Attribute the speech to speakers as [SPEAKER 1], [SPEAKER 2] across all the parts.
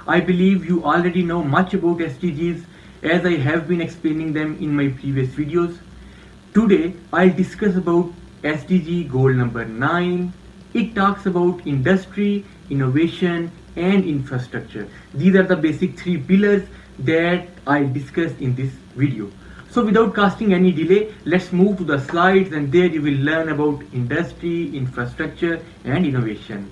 [SPEAKER 1] I believe you already know much about SDGs as I have been explaining them in my previous videos. Today I'll discuss about SDG goal number 9. It talks about industry, innovation and infrastructure. These are the basic three pillars that I'll discuss in this video. So without casting any delay, let's move to the slides and there you will learn about industry, infrastructure and innovation.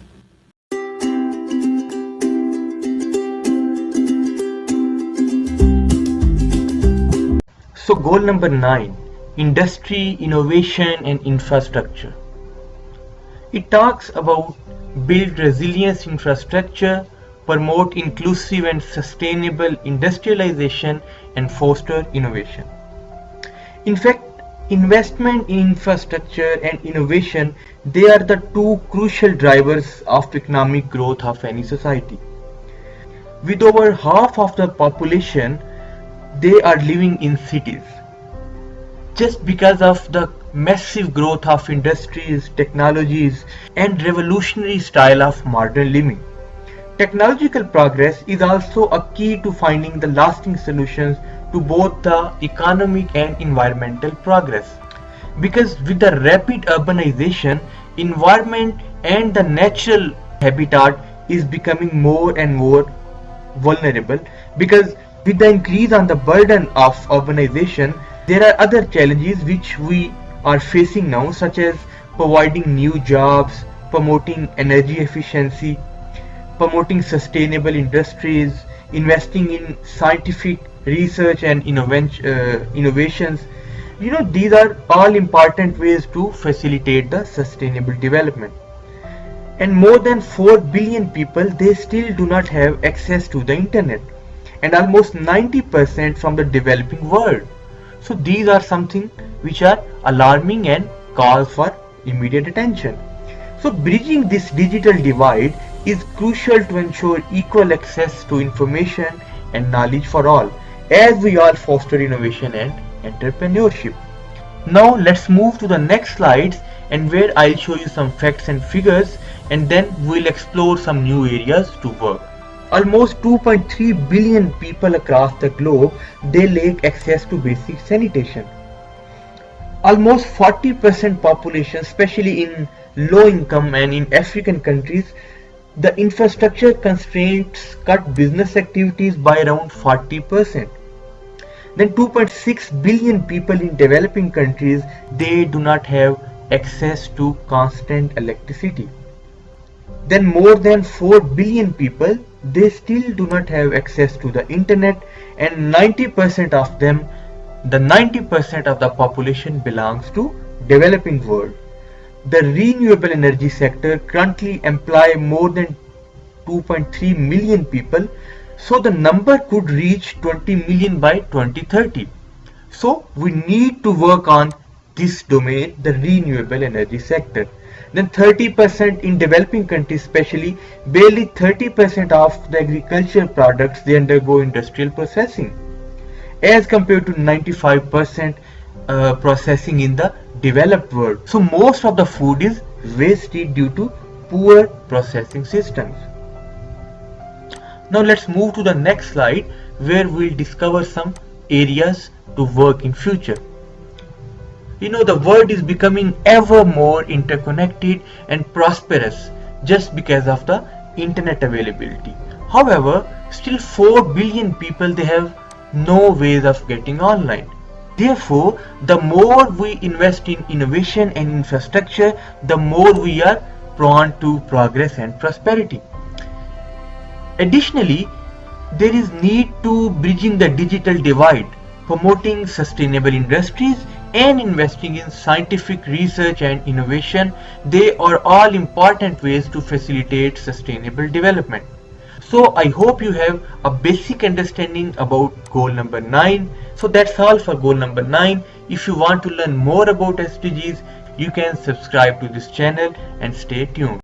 [SPEAKER 1] So goal number 9, industry, innovation and infrastructure. It talks about build resilience infrastructure, promote inclusive and sustainable industrialization and foster innovation. In fact, investment in infrastructure and innovation, they are the two crucial drivers of economic growth of any society. With over half of the population, they are living in cities. Just because of the massive growth of industries, technologies and revolutionary style of modern living. Technological progress is also a key to finding the lasting solutions to both the economic and environmental progress. Because with the rapid urbanization, environment and the natural habitat is becoming more and more vulnerable, because with the increase on the burden of urbanization, there are other challenges which we are facing now, such as providing new jobs, promoting energy efficiency, promoting sustainable industries, investing in scientific research and innovations. These are all important ways to facilitate the sustainable development. And more than 4 billion people, they still do not have access to the internet, and almost 90% from the developing world. So these are something which are alarming and call for immediate attention. So bridging this digital divide is crucial to ensure equal access to information and knowledge for all, as we all foster innovation and entrepreneurship. Now let's move to the next slides, and where I'll show you some facts and figures, and then we'll explore some new areas to work. Almost 2.3 billion people across the globe, they lack access to basic sanitation. Almost 40% population, especially in low income and in African countries, the infrastructure constraints cut business activities by around 40%. Then 2.6 billion people in developing countries, they do not have access to constant electricity. Then more than 4 billion people, they still do not have access to the internet, and 90% of them, the 90% of the population belongs to developing world. The renewable energy sector currently employ more than 2.3 million people, so the number could reach 20 million by 2030. So we need to work on this domain, the renewable energy sector. Then 30% in developing countries, especially barely 30% of the agricultural products, they undergo industrial processing, as compared to 95% processing in the developed world. So most of the food is wasted due to poor processing systems. Now let's move to the next slide, where we'll discover some areas to work in future. The world is becoming ever more interconnected and prosperous just because of the internet availability. However, still 4 billion people, they have no ways of getting online. Therefore, the more we invest in innovation and infrastructure, the more we are prone to progress and prosperity. Additionally, there is need to bridging the digital divide, promoting sustainable industries and investing in scientific research and innovation. They are all important ways to facilitate sustainable development. So I hope you have a basic understanding about goal number 9. So that's all for goal number 9. If you want to learn more about SDGs, you can subscribe to this channel and stay tuned.